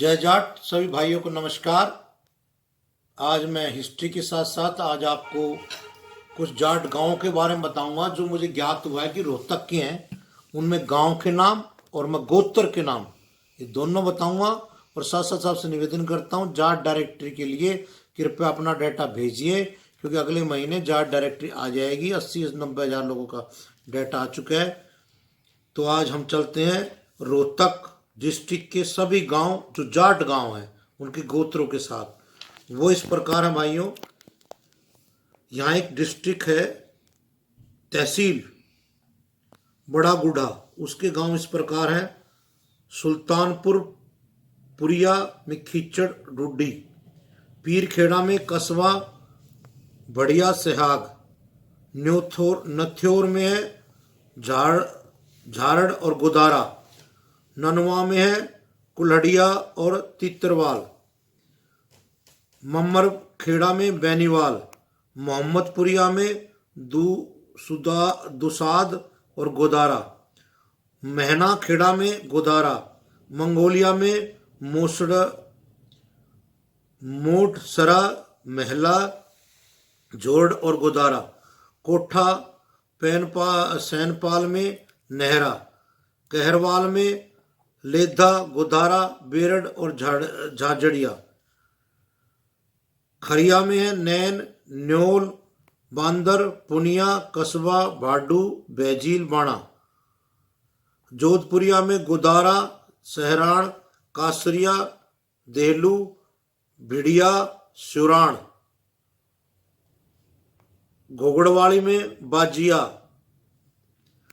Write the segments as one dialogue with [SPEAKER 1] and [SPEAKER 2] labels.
[SPEAKER 1] जय जाट सभी भाइयों को नमस्कार। आज मैं हिस्ट्री के साथ साथ आज आपको कुछ जाट गांवों के बारे में बताऊंगा जो मुझे ज्ञात हुआ है कि रोहतक के हैं। उनमें गांव के नाम और मैं गोत्र के नाम ये दोनों बताऊंगा। और साथ साथ आपसे निवेदन करता हूं, जाट डायरेक्टरी के लिए कृपया अपना डाटा भेजिए, क्योंकि अगले महीने जाट डायरेक्टरी आ जाएगी। 80-90 हज़ार लोगों का डाटा आ चुका है। तो आज हम चलते हैं रोहतक डिस्ट्रिक्ट के सभी गांव जो जाट गांव हैं उनके गोत्रों के साथ। वो इस प्रकार है भाइयों। यहाँ एक डिस्ट्रिक्ट है तहसील बड़ा गुढ़ा, उसके गांव इस प्रकार हैं। सुल्तानपुर पुरिया में खीचड़ डुड्डी, पीरखेड़ा में कस्बा बढ़िया सेहाग, नथ्योर में है झारड़ और गोदारा, ननवा में है कुल्हड़िया और तितरवाल, मम्मर खेड़ा में बैनीवाल, मोहम्मदपुरिया में दुसाद और गोदारा, महना खेड़ा में गोदारा, मंगोलिया में मोटसरा महला जोड़ और गोदारा, कोठा सैनपाल में नेहरा, कहरवाल में लेधा गोदारा बेरड और झाझड़िया, खरिया में है नैन न्योल बांदर पुनिया कस्बा भाडू बैजील बाणा, जोधपुरिया में गोदारा सहराण कासरिया देहलू भिड़िया सुराण, घोगड़वाड़ी में बाजिया,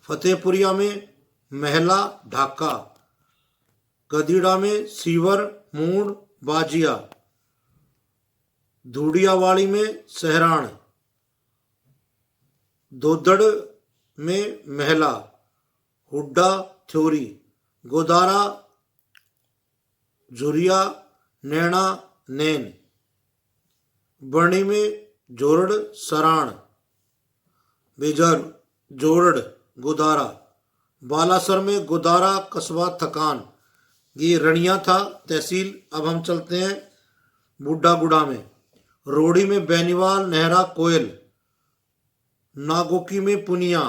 [SPEAKER 1] फतेहपुरिया में महला ढाका, गदीड़ा में सीवर मूड बाजिया, धूड़ियावाड़ी में सहराण, दोदड़ में महला हुड्डा थ्योरी, गोदारा झुरिया नैना नैन, बर्णी में जोरड़ सराण, बेजर जोरड़ गोदारा, बालासर में गोदारा कस्बा थकान। ये रनिया था तहसील। अब हम चलते हैं बुड्ढा गुड़ा में। रोड़ी में बैनीवाल नेहरा कोयल, नागोकी में पुनिया,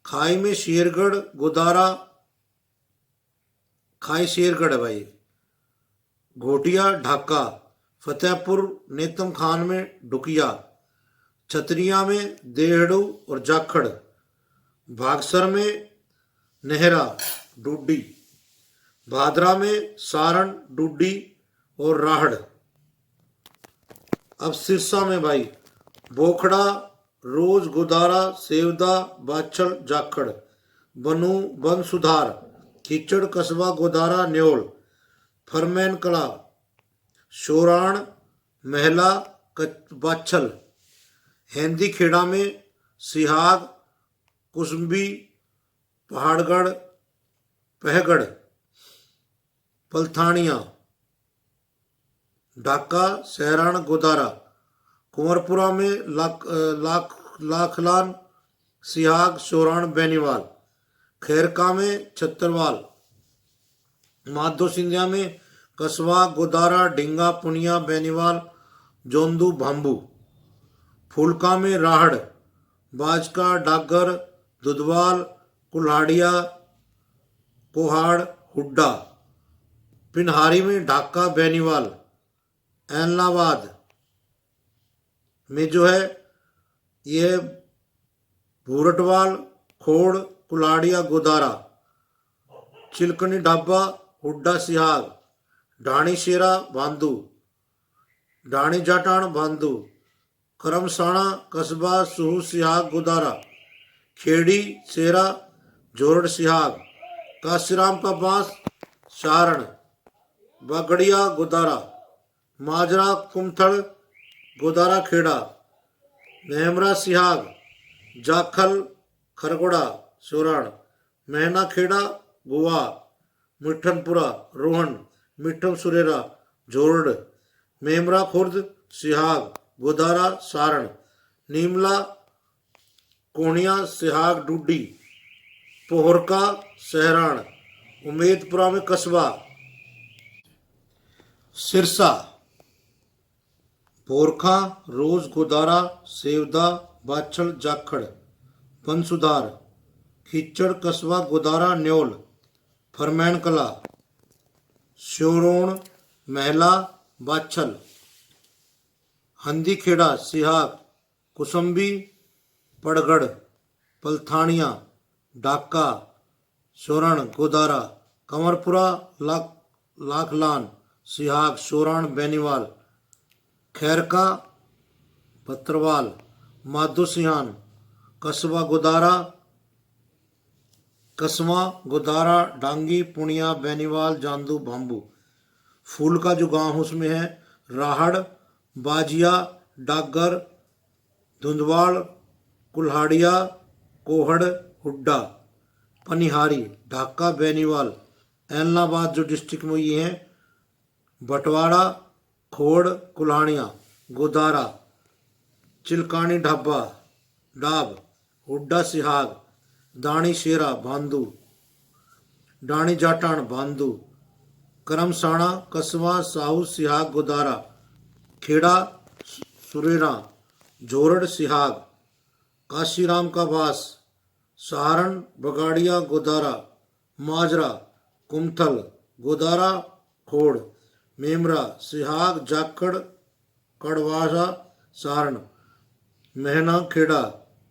[SPEAKER 1] खाई में शेरगढ़ गोदारा, खाई शेरगढ़ है भाई, घोटिया ढाका, फतेहपुर नेतम खान में डुकिया, छतरिया में देहड़ू और जाखड़, भागसर में नेहरा डुड्डी, भादरा में सारण डुड्डी और राहड़। अब सिरसा में भाई बोखड़ा रोज गोदारा सेवदा बाछल जाखड़, बनू बन सुधार खीचड़ कस्बा गोदारा न्योल, फरमैन कला शोराण महला बाछल, हेंदी खेड़ा में सिहाग कुसुम्बी पहाड़गढ़ पहगढ़, पलथानिया ढाका सहराण गोदारा, कुंवरपुरा में लाखलान सिहाग शोराण बैनीवाल, खैरका में छतरवाल, माधो सिंधिया में कस्बा गोदारा ढिंगा पुनिया बैनीवाल जोंदू भाम्बू, फूलका में राहड़ बाजका डागर दुधवाल कुल्हाड़िया कोहाड़ हुड्डा, पिनहारी में ढाका बैनीवाल, ऐलनाबाद में जो है ये भूरटवाल खोड़ कुल्हाड़िया गोदारा, चिलकनी ढाबा हुड्डा सिहाग, ढाणी शेरा भांदू, ढाणी जाटान भांदू, करमसाणा कस्बा सुहू सिहाग गोदारा, खेड़ी सेरा जोरड़ सिहाग, काशीराम का बांस सारण, बगड़िया गोदारा, माजरा कुमथड़ गोदारा खेड़ा, नेमरा सिहाग जाखल खरगोड़ा सोराण, महना खेड़ा गोवा, मिठनपुरा रोहन, मिठम सुरेरा जोरड़, मेमरा खुर्द सिहाग गोदारा सारण, नीमला कोणिया सिहाग डुड्डी, पोहरका सहराण, उमेदपुरा में कस्बा, सिरसा, बोरखा, रोज, गोदारा, सेवदा, बाछड़, जाखड़, पंसुधार, खिच्चड़, कस्बा, गोदारा, न्योल, फरमैन कला, श्योरोण, महला, बाछल, हंदी खेड़ा, सिहाग, कुसुम्बी, पड़गढ़, पलथानिया, ढाका, सोरण, गोदारा, कंवरपुरा, लाखलान, सिहाग, सोराण, बेनीवाल, खैरका, पत्रवाल, माधोसिहान, कस्बा, गोदारा, कसवा, गोदारा, डांगी, पुनिया, बेनीवाल, जांदू, भाम्बू। फूल का जो गांव उसमें है राहड़, बाजिया, डागर, धुंधवाड़, कुल्हाड़िया, कोहड़, हुड्डा, पनिहारी, ढाका, बेनीवाल। ऐलनाबाद जो डिस्ट्रिक्ट में ये है बटवाड़ा, खोड़, कुल्हाड़िया, गोदारा, चिलकानी, ढाबा, डाब, हुड्डा, सिहाग, दाणी, शेरा, भांदू, डाणी, जाटान, भांदू, करमसाणा, कस्बा, साहू, सिहाग, गोदारा, खेड़ा, सुरेरा, झोरड़, सिहाग, काशीराम का बास, सहारण, बगाड़िया, गोदारा, माजरा, कुमथल, गोदारा, खोड़, मेमरा, सिहाग, जाखड़, कड़वासा, सहारण, महना, खेड़ा,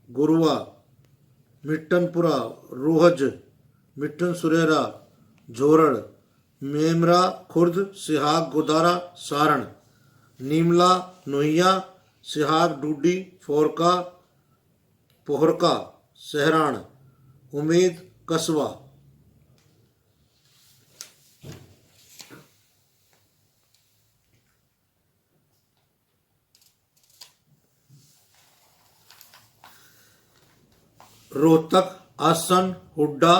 [SPEAKER 1] गुरुआ, मिट्टनपुरा, रोहज, मिट्टन, सुरेरा, झोरड़, मेमरा, खुर्द, सिहाग, गोदारा, सारण, नीमला, नोहिया, सिहाग, डूडी, फोरका, पोहरका, सहरान, उमेद, कस्बा। रोहतक, आसन, हुड्डा,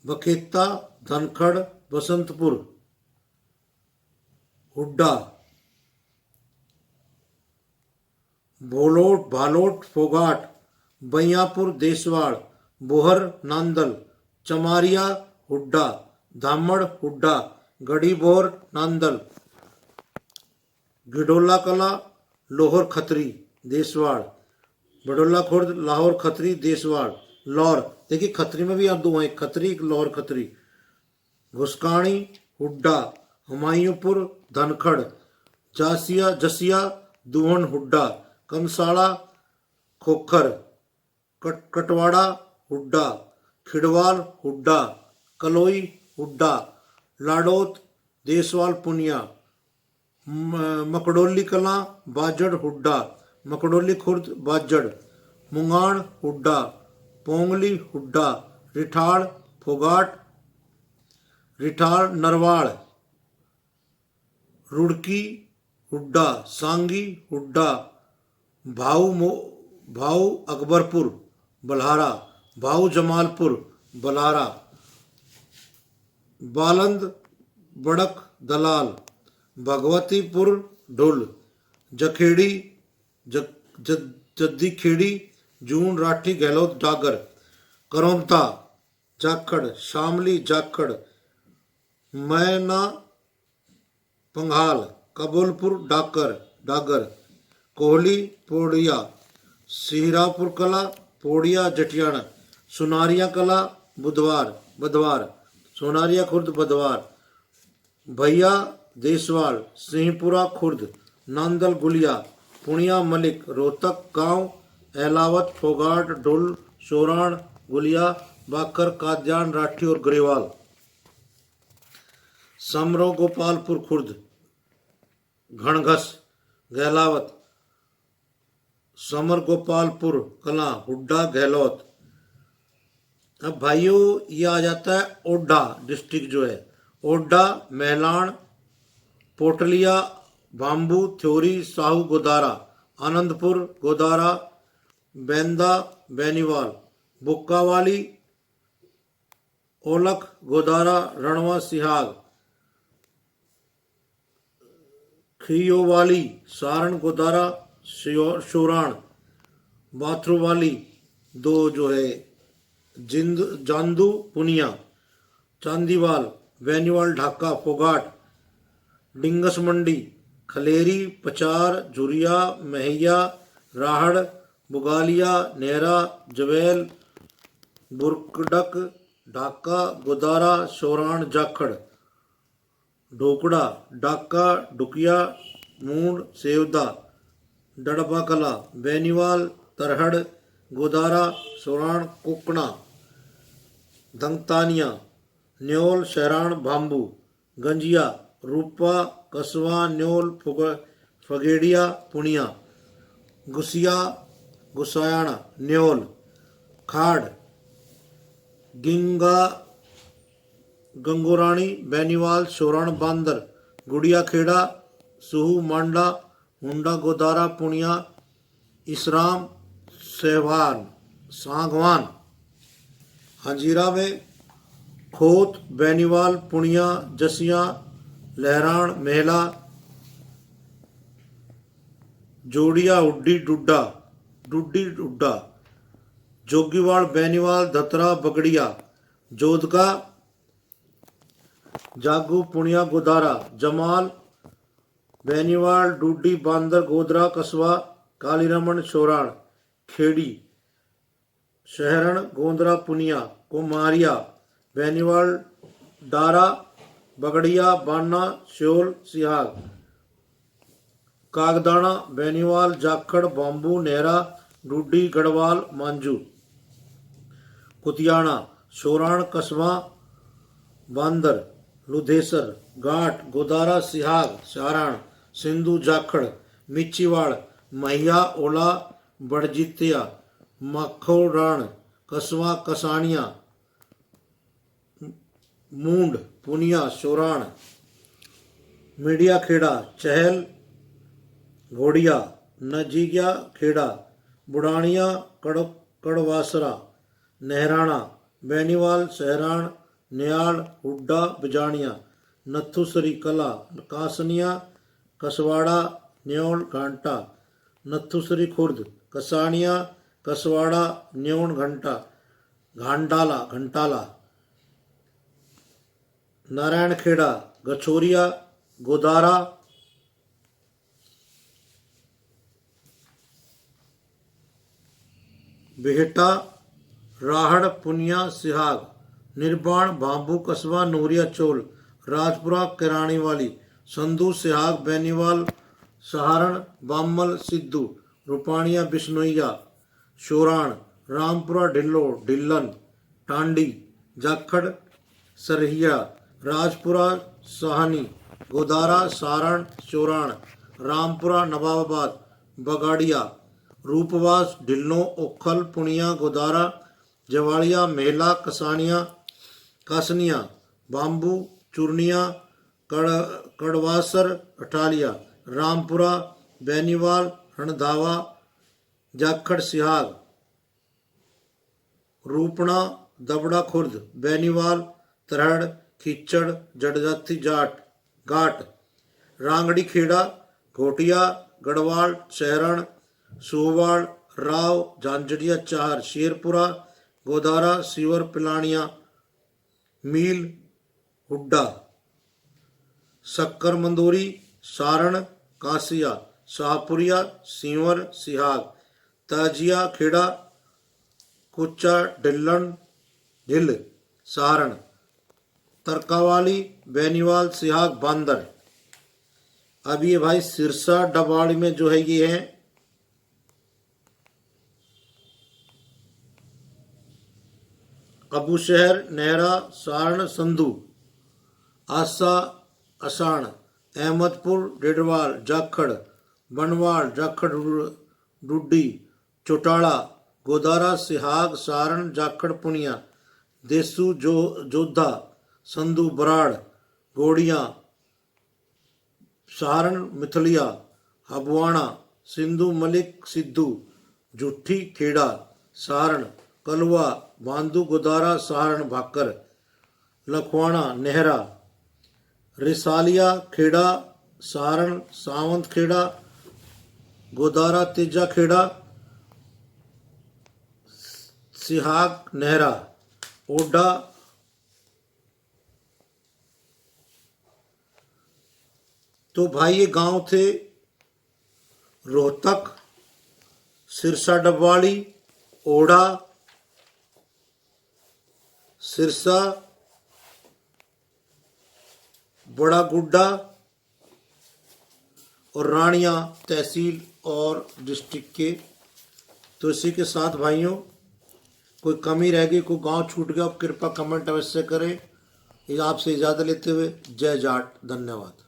[SPEAKER 1] बखेता, धनखड़, बसंतपुर, हुड्डा, भोलोट, भालोट, फोगाट, बैयापुर, देसवाड़, बोहर, नांदल, चमारिया, हुड्डा, धामड़, हुड्डा, गढ़ी बोहर, नांदल, गिडोला कला, लोहर खत्री, देसवाड़, बडोला खुर्द, लाहौर खत्री, देसवाड़, लौर। देखिए खत्री में भी आप दो हैं, खत्री, एक लाहौर खत्री, घुसकानी, हुड्डा, हुमायूंपुर, धनखड़, जासिया, जसिया, दुहन, हुड्डा, कमसाड़ा, खोखर, कटवाड़ा, हुड्डा, खिड़वाल, हुड्डा, कलोई, हुड्डा, लाडोत, देसवाल, पुनिया, मकड़ोली कला, बाजड़, हुड्डा, मकड़ोली खुर्द, बाजड़, मुंगाण, हुड्डा, पोंगली, हुड्डा, रिठाड़, फोगाट, रिठाड़, नरवाड़, रुड़की, हुड्डा, सांगी, हुड्डा, भाऊ अकबरपुर, बल्हारा, भाऊ जमालपुर, बल्हारा, बालंद, बड़क, दलाल, भगवतीपुर, ढुल, जखेड़ी, जद्दी खेड़ी, जून, राठी, गहलोत, डागर, करौमता, जाखड़, शामली, जाखड़, मैना, पंघाल, कबूलपुर, डागर, कोहली, पोड़िया, सिहरापुर कला, पोड़िया, जटियाना, सुनारिया कला, बुधवार, सोनारिया खुर्द, बदवार, भैया, देसवाल, सिंहपुरा, खुर्द, नांदल, गुलिया, पुनिया, मलिक, रोहतक गांव, एलावत, फोगाट, ढुल, सोराण, गुलिया, बाकर, काद्यान, राठी और ग्रेवाल, समरो, गोपालपुर, खुर्द, घणघस, गहलावत, समर, गोपालपुर कला, हुड्डा, गहलोत। अब भाइयों ये आ जाता है ओड्डा डिस्ट्रिक्ट जो है, ओड्डा, महलान, पोटलिया, बाम्बू, थ्योरी, साहू, गोदारा, आनंदपुर, गोदारा, बेंदा, बेनीवाल, बुक्कावाली, ओलख, गोदारा, रणवा, सिहाग, खियोवाली, सारण, गोदारा, शोराण, बाथरूवाली, दो जो है जांदू, पुनिया, चांदीवाल, बेनीवाल, ढाका, फोगाट, डिंगस मंडी, खलेरी, पचार, झुरिया, महैया, राहड़, बुगालिया, नेहरा, जवेल, बुरकडक, ढाका, गोदारा, शोराण, जाखड़, ढोकड़ा, डाका, डुकिया, मूंड, सेवदा, डड़बा कला, बेनीवाल, तरहड़, गोदारा, सोराण, कुकना, धंगतानिया, न्योल, शहरान, भाम्बू, गंजिया, रूपा, कसवा, न्योल, फगेड़िया, पुनिया, गुसिया, गुसायाना, न्योल, खाड़, गिंगा, गंगोरानी, बेनीवाल, शोरण, बांदर, गुड़िया खेड़ा, सुहू, मांडा, हुंडा, गोदारा, पुनिया, इसराम, सहवान, सांगवान, हजीरा में खोत, बेनीवाल, पुनिया, जसिया, लहरान, मेहला, जोड़िया, हुड्डी, डुड्डा, जोगीवाड़, बेनीवाल, धतरा, बगड़िया, जोधका, जागू, पुनिया, गोदारा, जमाल, बेनीवाल, डूडी, बांदर, गोदरा, कस्बा, कालीरमन, शोराण, खेड़ी, शहरण, गोंदरा, पुनिया, कुमारिया, बेनीवाल, डारा, बगड़िया, बाना, श्योल, सिहाग, कागदाना, बेनीवाल, जाखड़, बाम्बू, नेहरा, डूडी, गढ़वाल, मांजू, कुतियाना, शोराण, कस्बा, बांदर, लुधेसर, घाट, गोदारा, सिहाग, शाराण, सिंधु, जाखड़, मिच्चीवाड़, महिया, ओला, बड़जितिया, मखोराण, कस्बा, कसानिया, मूंड, पुनिया, शोराण, मीडिया खेड़ा, चहल, घोड़िया, नजीगिया खेड़ा, बुढ़ानिया, कड़वासरा, नहराना, बेनीवाल, सहराण, न्याल, हुड्डा, बिजानिया, नथुसरी, कला, कासनिया, कसवाड़ा, न्योल, घंटा, नथुसरी, खुर्द, कसानिया, कसवाड़ा, न्योन, घंटा, घंटाला, नारायण खेड़ा, गछोरिया, गोदारा, बेहटा, राहड़, पुनिया, सिहाग, निर्बाण, भाम्बू, कस्बा, नूरिया, चोल, राजपुरा, किरानी वाली, संधू, सिहाग, बेनीवाल, सहारण, बामल, सिद्धू, रुपानिया, बिश्नोइया, शोराण, रामपुरा, ढिल्लो, ढिल्लन, टांडी, जाखड़, सरहिया, राजपुरा, साहनी, गोदारा, सारण, चोराण, रामपुरा, नवाबाद, बगाड़िया, रूपवास, ढिल्लो, ओखल, पुनिया, गोदारा, जवाड़िया, मेला, कासनिया, बाम्बू, चूर्निया, कड़वासर, अठालिया, रामपुरा, बेनीवाल, रणधावा, जाखड़, सिहाग, रूपणा, दबड़ा, खुर्द, बेनीवाल, तरहड़, खिचड़, जड़जाती, घाट, रांगड़ी खेड़ा, घोटिया, गढ़वाल, शहरण, सोवाड़, राव, झांझड़िया, चार, शेरपुरा, गोदारा, सीवर, पिलानिया, मील, हुड्डा, शक्कर मंदोरी, सारण, कासिया, शाहपुरिया, सीवर, सिहाग, ताजिया खेड़ा, कुचा, ढिल, सारण, तरकावाली, बेनीवाल, सिहाग, बांदर। अब ये भाई सिरसा डबाड़ी में जो है ये है अबूशहर, नेहरा, सारण, संधू, आसा, असाण, अहमदपुर, डेडवाल, जाखड़, बनवाड़, जाखड़, डुड्डी, चौटाला, गोदारा, सिहाग, सारण, जाखड़, पुनिया, देसू, जोधा, संधू, बराड़, गोड़िया, सहारण, मिथलिया, हबवाणा, सिंधु, मलिक, सिद्धू, जुट्ठी, खेड़ा, सारण, कलवा, बांदू, गोदारा, सहारण, भाकर, लखवाणा, नेहरा, रिसालिया, खेड़ा, सारण, सावंत खेड़ा, गोदारा, तेजा खेड़ा, सिहाग, नेहरा, ओडा, तो भाई ये गांव थे रोहतक, सिरसा डबवाड़ी, ओढ़ा, सिरसा, बड़ा गुड्डा और रानिया तहसील और डिस्ट्रिक्ट के। तो इसी के साथ भाइयों, कोई कमी रह गई, कोई गांव छूट गया, कृपया कमेंट अवश्य करें। आपसे इजाज़त लेते हुए जय जाट, धन्यवाद।